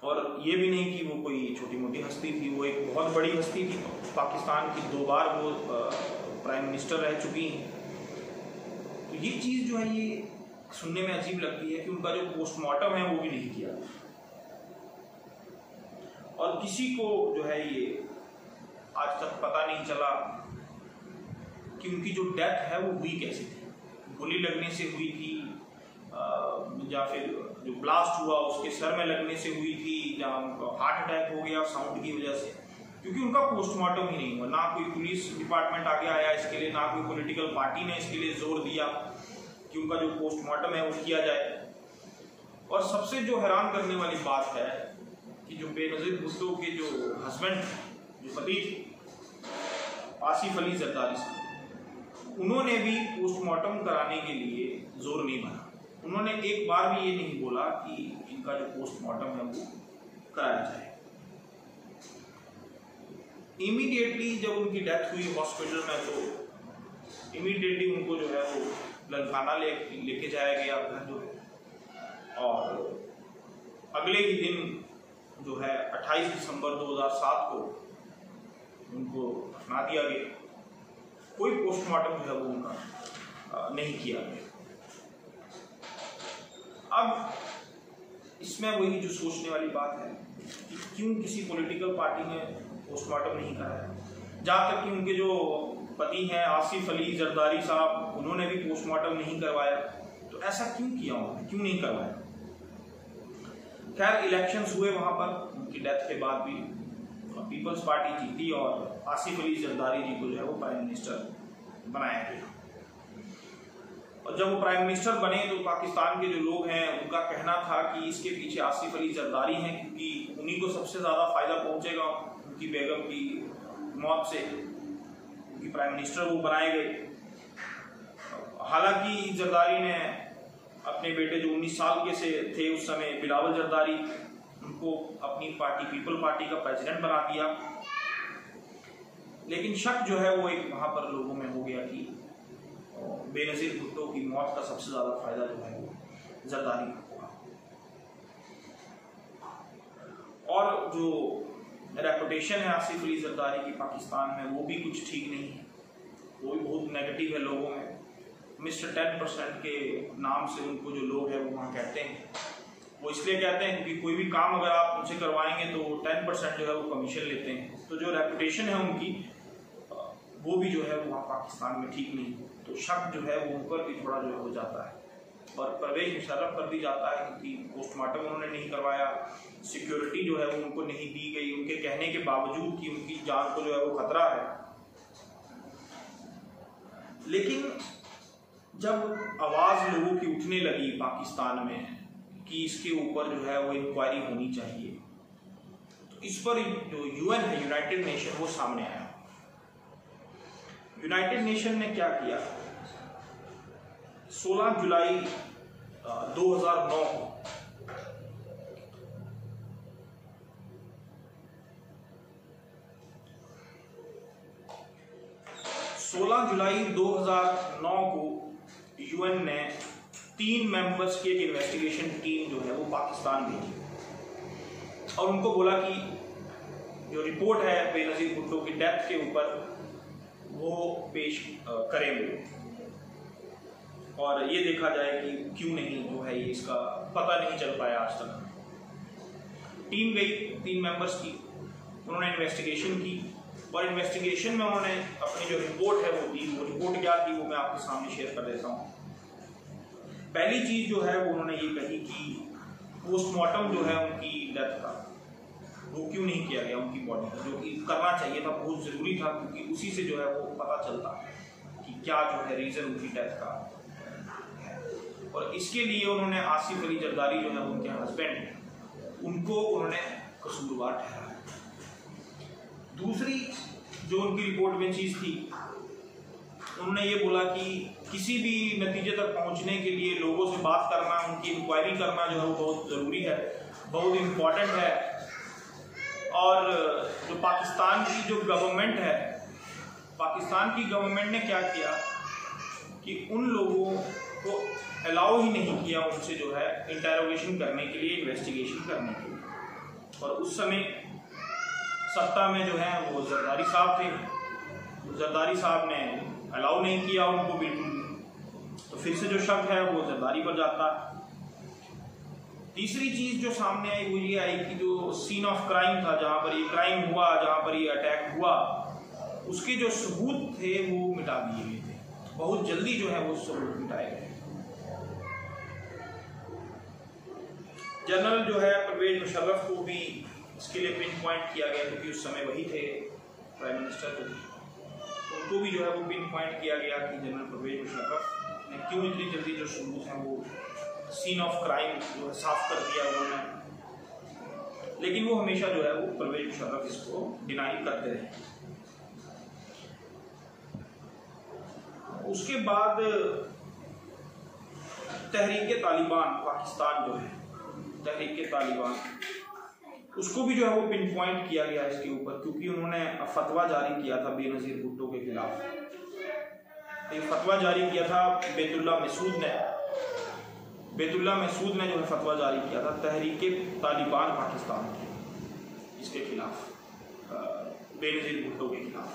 और ये भी नहीं कि वो कोई छोटी मोटी हस्ती थी, वो एक बहुत बड़ी हस्ती थी, पाकिस्तान की 2 बार वो प्राइम मिनिस्टर रह चुकी हैं। तो ये चीज़ जो है ये सुनने में अजीब लगती है कि उनका जो पोस्टमार्टम है वो भी नहीं किया, और किसी को जो है ये आज तक पता नहीं चला कि उनकी जो डेथ है वो हुई कैसे थी, गोली लगने से हुई थी या फिर जो ब्लास्ट हुआ उसके सर में लगने से हुई थी, या उनका हार्ट अटैक हो गया साउंड की वजह से, क्योंकि उनका पोस्टमार्टम ही नहीं हुआ। ना कोई पुलिस डिपार्टमेंट आगे आया इसके लिए, ना कोई पॉलिटिकल पार्टी ने इसके लिए जोर दिया कि उनका जो पोस्टमार्टम है वो किया जाए। और सबसे जो हैरान करने वाली बात है कि जो बेनज़ीर भुट्टो के जो हस्बैंड, जो पति थे आसिफ अली जरदारी साहब, उन्होंने भी पोस्टमार्टम कराने के लिए जोर नहीं मारा। उन्होंने एक बार भी ये नहीं बोला कि इनका जो पोस्टमार्टम है वो कराया जाए। इमीडिएटली जब उनकी डेथ हुई हॉस्पिटल में तो इमीडिएटली उनको जो है वो लंकाना लेके जाया गया अपना जो है, और अगले ही दिन जो है 28 दिसंबर 2007 को उनको दफना दिया गया। कोई पोस्टमार्टम जो है वो उनका नहीं किया गया। अब इसमें वही जो सोचने वाली बात है कि क्यों किसी पॉलिटिकल पार्टी ने पोस्टमार्टम नहीं कराया। जहाँ तक कि उनके जो पति हैं आसिफ अली जरदारी साहब, उन्होंने भी पोस्टमार्टम नहीं करवाया। तो ऐसा क्यों किया उन्होंने, क्यों नहीं करवाया? खैर इलेक्शंस हुए वहाँ पर, उनकी डेथ के बाद भी पीपल्स पार्टी जीती और आसिफ अली जरदारी जी को जो है वो प्राइम मिनिस्टर बनाया गया। और जब वो प्राइम मिनिस्टर बने तो पाकिस्तान के जो लोग हैं उनका कहना था कि इसके पीछे आसिफ अली जरदारी हैं, क्योंकि उन्हीं को सबसे ज़्यादा फायदा पहुंचेगा उनकी बेगम की मौत से, उनकी प्राइम मिनिस्टर वो बनाए गए। हालांकि जरदारी ने अपने बेटे जो 19 साल के से थे उस समय, बिलावल जरदारी, उनको अपनी पार्टी पीपल पार्टी का प्रेसिडेंट बना दिया। लेकिन शक जो है वो एक वहाँ पर लोगों में हो गया कि बेनज़ीर भुट्टो की मौत का सबसे ज़्यादा फायदा जो है वो जरदारी को हुआ। और जो रेपुटेशन है आसिफ अली जरदारी की पाकिस्तान में, वो भी कुछ ठीक नहीं है, वो भी बहुत नेगेटिव है लोगों में। मिस्टर 10% के नाम से उनको जो लोग हैं वो वहाँ कहते हैं, वो इसलिए कहते हैं क्योंकि कोई भी काम अगर आप उनसे करवाएंगे तो 10% जो है वो कमीशन लेते हैं। तो जो रेपुटेशन है उनकी, वो भी जो है वहाँ पाकिस्तान में ठीक नहीं। तो शक जो है वो उन पर भी थोड़ा जो हो जाता है, और परवेज मुशर्रफ पर भी जाता है क्योंकि पोस्टमार्टम उन्होंने नहीं करवाया, सिक्योरिटी जो है वो उनको नहीं दी गई, उनके कहने के बावजूद कि उनकी जान को जो है वो खतरा है। लेकिन जब आवाज़ लोगों की उठने लगी पाकिस्तान में कि इसके ऊपर जो है वो इंक्वायरी होनी चाहिए, तो इस पर जो यूएन है, यूनाइटेड नेशन, वो सामने आया। यूनाइटेड नेशन ने क्या किया, 16 जुलाई 2009 को 16 जुलाई 2009 को यूएन ने 3 मेंबर्स की एक इन्वेस्टिगेशन टीम जो है वो पाकिस्तान भेजी और उनको बोला कि जो रिपोर्ट है बेनज़ीर भुट्टो की डेथ के ऊपर वो पेश करेंगे और ये देखा जाए कि क्यों नहीं जो है ये इसका पता नहीं चल पाया आज तक। टीम गई 3 मेंबर्स की, उन्होंने इन्वेस्टिगेशन की और इन्वेस्टिगेशन में उन्होंने अपनी जो रिपोर्ट है वो दी। वो रिपोर्ट क्या थी वो मैं आपके सामने शेयर कर देता हूँ। पहली चीज़ जो है वो उन्होंने ये कही कि पोस्टमार्टम जो है उनकी डेथ का वो क्यों नहीं किया गया उनकी बॉडी का, जो कि करना चाहिए था, बहुत ज़रूरी था, क्योंकि उसी से जो है वो पता चलता कि क्या जो है रीज़न उनकी डेथ का है। और इसके लिए उन्होंने आसिफ अली जरदारी जो है उनके हस्बैंड, उनको उन्होंने कसूरवार ठहराया। दूसरी जो उनकी रिपोर्ट में चीज़ थी, उन्होंने ये बोला कि किसी भी नतीजे तक पहुंचने के लिए लोगों से बात करना, उनकी इंक्वायरी करना जो है वो बहुत ज़रूरी है, बहुत इम्पॉर्टेंट है। और जो पाकिस्तान की जो गवर्नमेंट है, पाकिस्तान की गवर्नमेंट ने क्या किया कि उन लोगों को अलाउ ही नहीं किया उनसे जो है इंटेरोगेशन करने के लिए, इन्वेस्टिगेशन करने के लिए। और उस समय सत्ता में जो है वो जरदारी साहब थे, जरदारी साहब ने अलाउ नहीं किया उनको बिल्कुल। तो फिर से जो शक है वो जरदारी पर जाता है। तीसरी चीज़ जो सामने आई वो ये आई कि जो सीन ऑफ क्राइम था, जहाँ पर ये क्राइम हुआ, जहाँ पर ये अटैक हुआ, उसके जो सबूत थे वो मिटा दिए गए थे। बहुत जल्दी जो है वो सबूत मिटाए गए। जनरल जो है परवेज मुशर्रफ को भी इसके लिए पिन पॉइंट किया गया, क्योंकि उस समय वही थे प्राइम मिनिस्टर, तो उनको भी जो है वो पिन पॉइंट किया गया कि जनरल परवेज मुशर्रफ ने क्यों इतनी जल्दी जो सबूत हैं वो सीन ऑफ क्राइम जो है साफ कर दिया उन्होंने। लेकिन वो हमेशा जो है वो परवेज मुशर्रफ इसको डिनाई करते रहे। उसके बाद तहरीक तालिबान पाकिस्तान जो है, तहरीक तालिबान, उसको भी जो है वो पिन पॉइंट किया गया इसके ऊपर, क्योंकि उन्होंने फतवा जारी किया था बेनज़ीर भुट्टो के खिलाफ। एक फतवा जारी किया था बैतुल्लाह मसूद ने जो है फतवा जारी किया था तहरीक तालिबान पाकिस्तान के, इसके खिलाफ, बेनज़ीर भुट्टो के खिलाफ।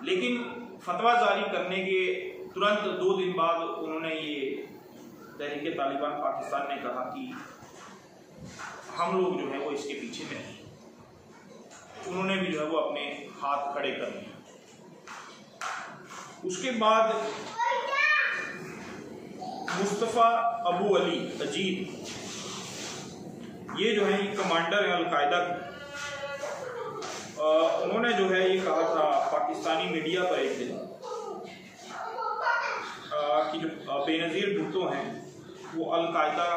लेकिन फतवा जारी करने के तुरंत 2 दिन बाद उन्होंने ये तहरीक तालिबान पाकिस्तान ने कहा कि हम लोग जो है वो इसके पीछे नहीं। उन्होंने भी जो है वो अपने हाथ खड़े कर लिए। उसके बाद मुस्तफ़ा अबू अली अजीद, ये जो है कमांडर है अलकायदा, उन्होंने जो है ये कहा था पाकिस्तानी मीडिया पर एक दिन कि जो बेनज़ीर भुट्टो हैं वो अलकायदा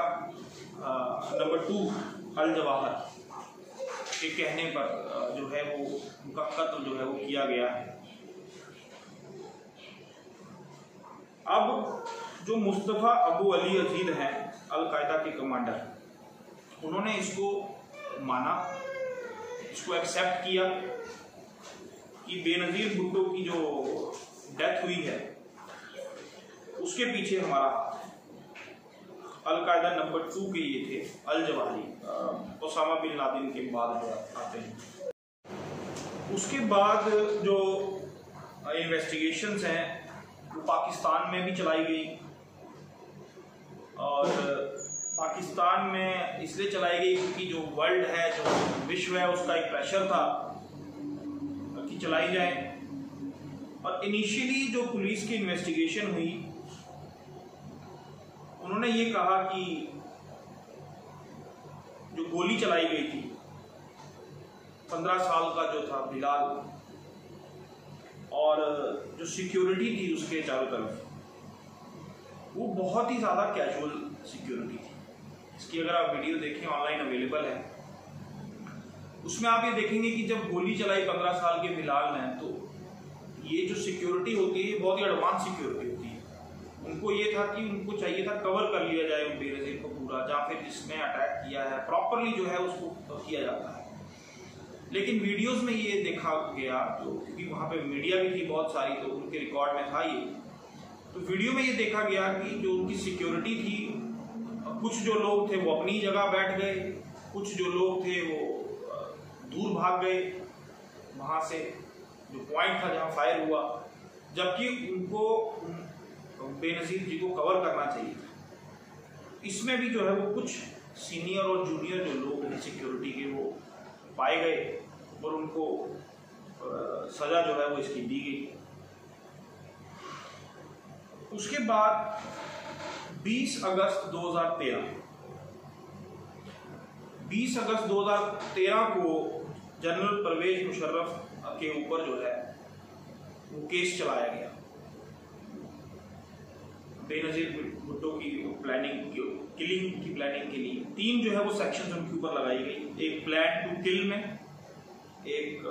नंबर 2 अल जवाहर के कहने पर जो है वो उनका कत्ल जो है वो किया गया है। अब जो मुस्तफ़ा अबू अली अजीद हैं अलकायदा के कमांडर, उन्होंने इसको माना, इसको एक्सेप्ट किया कि बेनज़ीर भुट्टो की जो डेथ हुई है उसके पीछे हमारा हाथ है। अलकायदा नंबर 2 के ये थे Al Zawahiri, Osama bin Laden के बाद जो आते हैं। उसके बाद जो इन्वेस्टिगेशंस हैं वो पाकिस्तान में भी चलाई गई, और पाकिस्तान में इसलिए चलाई गई क्योंकि जो वर्ल्ड है, जो विश्व है, उसका एक प्रेशर था कि चलाई जाए। और इनिशियली जो पुलिस की इन्वेस्टिगेशन हुई, उन्होंने ये कहा कि जो गोली चलाई गई थी 15 साल का जो था बिलाल, और जो सिक्योरिटी थी उसके चारों तरफ, वो बहुत ही ज़्यादा कैजुअल सिक्योरिटी थी। इसकी अगर आप वीडियो देखें, ऑनलाइन अवेलेबल है, उसमें आप ये देखेंगे कि जब गोली चलाई 15 साल के बिलाल ने, तो ये जो सिक्योरिटी होती है ये बहुत ही एडवांस सिक्योरिटी होती है। उनको ये था कि उनको चाहिए था कवर कर लिया जाए बेनज़ीर को पूरा, जहाँ फिर जिसने अटैक किया है प्रॉपरली जो है उसको किया जाता है। लेकिन वीडियोस में ये देखा गया, तो क्योंकि वहाँ पे मीडिया भी थी बहुत सारी, तो उनके रिकॉर्ड में था ये, तो वीडियो में ये देखा गया कि जो उनकी सिक्योरिटी थी, कुछ जो लोग थे वो अपनी जगह बैठ गए, कुछ जो लोग थे वो दूर भाग गए वहाँ से जो पॉइंट था जहाँ फायर हुआ, जबकि उनको बेनज़ीर जी को कवर करना चाहिए था। इसमें भी जो है वो कुछ सीनियर और जूनियर जो लोग हैं सिक्योरिटी के, वो पाए गए और उनको सजा जो है वो इसकी दी गई। उसके बाद 20 अगस्त 2013 को जनरल परवेज मुशर्रफ के ऊपर जो है वो केस चलाया गया बेनज़ीर भुट्टो की किलिंग की प्लानिंग के लिए। 3 जो है वो सेक्शंस उनके ऊपर लगाई गई, एक प्लान टू किल में, एक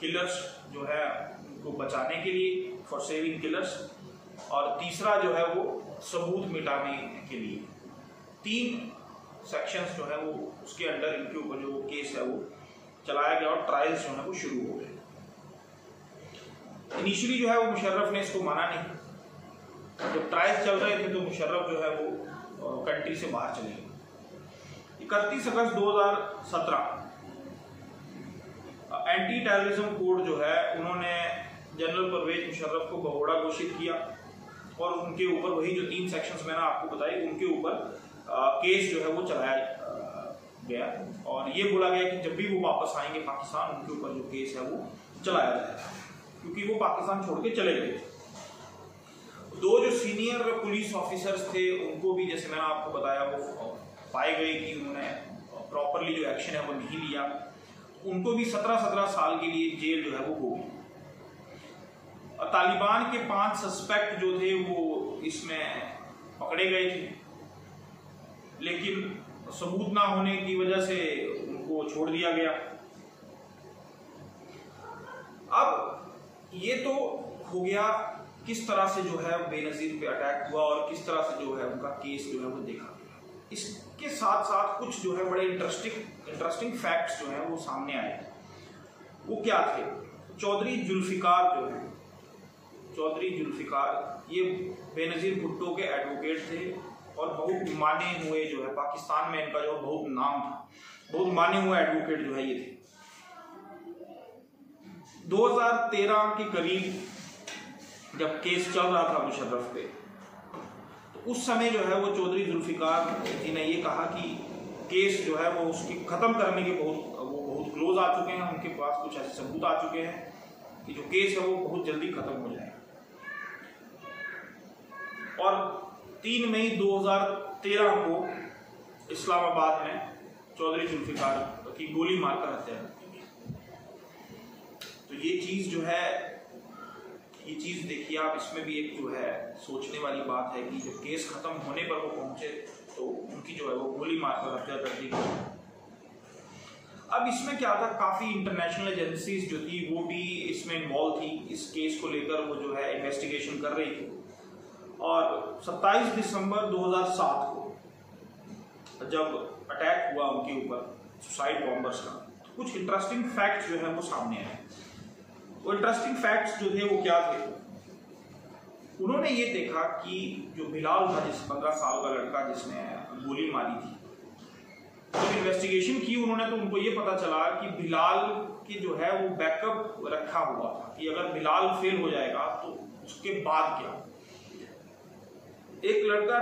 किलर्स जो है उनको बचाने के लिए फॉर सेविंग किलर्स, और तीसरा जो है वो सबूत मिटाने के लिए। 3 सेक्शंस जो है वो उसके अंडर इनके ऊपर जो केस है वो चलाया गया, और ट्रायल्स जो है वो शुरू हो गए। इनिशियली जो है वो मुशर्रफ ने इसको माना नहीं, जब ट्रायल्स चल रहे थे तो मुशर्रफ जो है वो कंट्री से बाहर चले गए। 31 अगस्त 2017 एंटी टेररिज्म कोड जो है उन्होंने जनरल परवेज मुशर्रफ को भगोड़ा घोषित किया, और उनके ऊपर वही जो 3 सेक्शंस मैंने आपको बताए उनके ऊपर केस जो है वो चलाया गया, और ये बोला गया कि जब भी वो वापस आएंगे पाकिस्तान, उनके ऊपर जो केस है वो चलाया जाएगा, क्योंकि वो पाकिस्तान छोड़ के चले गए। 2 जो सीनियर पुलिस ऑफिसर्स थे उनको भी, जैसे मैंने आपको बताया, वो पाए गए कि उन्होंने प्रॉपरली जो एक्शन है वो नहीं लिया। उनको भी 17 साल के लिए जेल जो है वो हो गई। तालिबान के 5 सस्पेक्ट जो थे वो इसमें पकड़े गए थे, लेकिन सबूत ना होने की वजह से उनको छोड़ दिया गया। अब ये तो हो गया किस तरह से जो है बेनज़ीर पे अटैक हुआ और किस तरह से जो है उनका केस जो है वो देखा गया। इसके साथ साथ कुछ जो है बड़े इंटरेस्टिंग फैक्ट्स जो हैं वो सामने आए। वो क्या थे? चौधरी जुल्फ़िकार जो है, चौधरी जुल्फ़िकार ये बेनज़ीर भुट्टो के एडवोकेट थे और बहुत माने हुए जो है पाकिस्तान में इनका जो बहुत नाम था, बहुत माने हुए एडवोकेट जो है ये थे। 2013 के करीब जब केस चल रहा था मुशर्रफ पे, तो उस समय जो है वो चौधरी जुल्फ़िकार जी ने ये कहा कि केस जो है वो उसकी ख़त्म करने के बहुत क्लोज आ चुके हैं, उनके पास कुछ ऐसे सबूत आ चुके हैं कि जो केस है वो बहुत जल्दी ख़त्म हो जाएगा। और 3 मई 2013 को इस्लामाबाद में चौधरी जुल्फ़िकार की गोली मारकर हत्या की गई। तो ये चीज़ जो है, ये चीज़ देखिए आप, इसमें भी एक जो है सोचने वाली बात है कि जब केस खत्म होने पर वो पहुंचे तो उनकी जो है वो गोली मारकर हत्या कर दी गई। अब इसमें क्या था, काफ़ी इंटरनेशनल एजेंसीज जो थी वो भी इसमें इन्वॉल्व थी, इस केस को लेकर वो जो है इन्वेस्टिगेशन कर रही थी। और 27 दिसंबर 2007 को जब अटैक हुआ उनके ऊपर सुसाइड बॉम्बर्स का, तो कुछ इंटरेस्टिंग फैक्ट्स जो है वो सामने आए। वो इंटरेस्टिंग फैक्ट्स जो थे वो क्या थे? उन्होंने ये देखा कि जो बिलाल था, जिस 15 साल का लड़का जिसने गोली मारी थी, जब इन्वेस्टिगेशन की उन्होंने तो उनको ये पता चला कि बिलाल की जो है वो बैकअप रखा हुआ था कि अगर बिलाल फेल हो जाएगा तो उसके बाद क्या। एक लड़का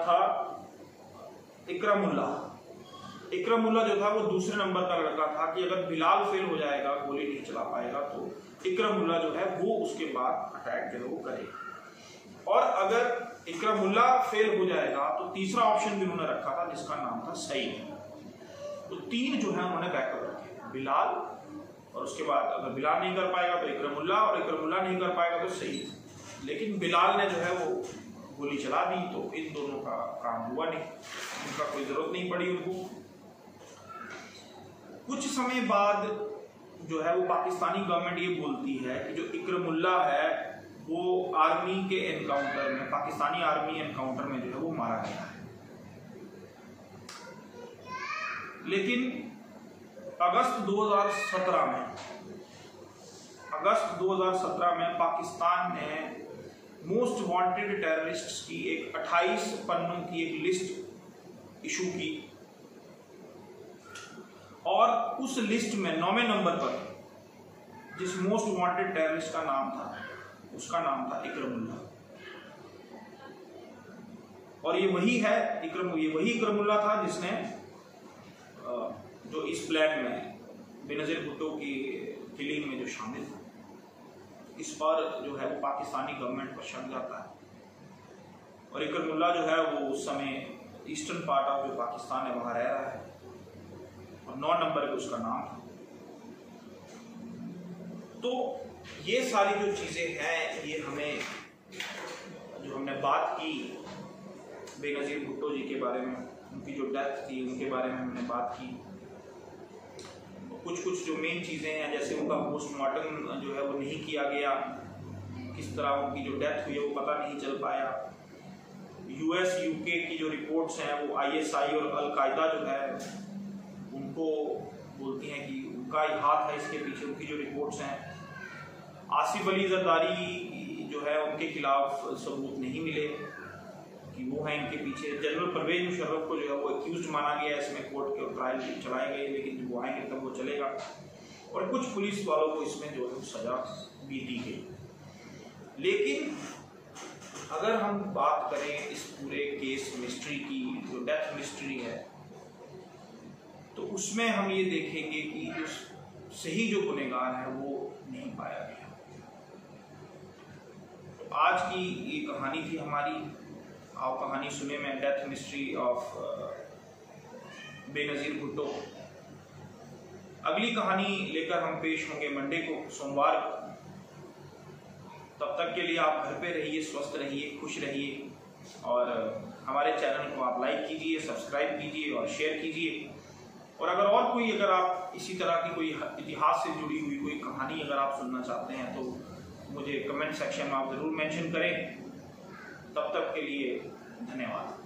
था इकरमुल्ला जो था वो दूसरे नंबर का लड़का था कि अगर बिलाल फेल हो जाएगा, गोली नहीं चला पाएगा, तो इकरमुल्ला जो है वो उसके बाद अटैक जो है वो करेगा। और अगर इकरमुल्ला फेल हो जाएगा तो तीसरा ऑप्शन भी उन्होंने रखा था जिसका नाम था सईद। तो 3 जो है उन्होंने बैकअप रखे, बिलाल, और उसके बाद अगर बिलाल नहीं कर पाएगा तो इकरमुल्ला, और इकरमुल्ला नहीं कर पाएगा तो सईद। लेकिन बिलाल ने जो है वो गोली चला दी तो इन दोनों का काम हुआ नहीं, उनका कोई जरूरत नहीं पड़ी उनको। कुछ समय बाद जो है वो पाकिस्तानी गवर्नमेंट ये बोलती है कि जो इकरमुल्ला है वो आर्मी के एनकाउंटर में, पाकिस्तानी आर्मी एनकाउंटर में जो है वो मारा गया है। लेकिन अगस्त 2017 में पाकिस्तान ने मोस्ट वांटेड टेररिस्ट्स की एक 28 पन्नों की एक लिस्ट इशू की, और उस लिस्ट में 9वें नंबर पर जिस मोस्ट वांटेड टेररिस्ट का नाम था, उसका नाम था इकरमुल्ला। और ये वही इकरमुल्ला था जिसने जो इस प्लान में बेनज़ीर भुट्टो की किलिंग में जो शामिल था। इस पर जो है वो पाकिस्तानी गवर्नमेंट पर शक जाता है। और इकरमुल्ला जो है वो उस समय ईस्टर्न पार्ट ऑफ जो पाकिस्तान है वहाँ रह रहा है, और 9 नंबर पे उसका नाम था। तो ये सारी जो चीज़ें हैं, ये हमें जो हमने बात की बेनज़ीर भुट्टो जी के बारे में, उनकी जो डेथ थी उनके बारे में हमने बात की। कुछ जो मेन चीज़ें हैं, जैसे उनका पोस्टमार्टम जो है वो नहीं किया गया, किस तरह उनकी जो डेथ हुई है वो पता नहीं चल पाया। US UK की जो रिपोर्ट्स हैं वो ISI और अल-कायदा जो है उनको बोलती हैं कि उनका ही हाथ है इसके पीछे, उनकी जो रिपोर्ट्स हैं। आसिफ अली जरदारी जो है उनके खिलाफ सबूत नहीं मिले कि वो हैं इनके पीछे। जनरल परवेज मुशर्रफ को जो है वो एक्यूज माना गया, इसमें कोर्ट के ट्रायल चलाए गए, लेकिन जब वो आएंगे तब वो चलेगा। और कुछ पुलिस वालों को इसमें जो है सजा भी दी गई। लेकिन अगर हम बात करें इस पूरे केस मिस्ट्री की, जो डेथ मिस्ट्री है, तो उसमें हम ये देखेंगे कि जो सही जो गुनहगार है वो नहीं पाया गया। तो आज की ये कहानी थी हमारी। आप कहानी सुने में death mystery of Benazir Bhutto. अगली कहानी लेकर हम पेश होंगे मंडे को, सोमवार को। तब तक के लिए आप घर पे रहिए, स्वस्थ रहिए, खुश रहिए, और हमारे चैनल को आप लाइक कीजिए, सब्सक्राइब कीजिए और शेयर कीजिए। और अगर आप इसी तरह की कोई इतिहास से जुड़ी हुई कोई कहानी अगर आप सुनना चाहते हैं तो मुझे कमेंट सेक्शन में आप ज़रूर मेंशन करें। तब तक के लिए धन्यवाद।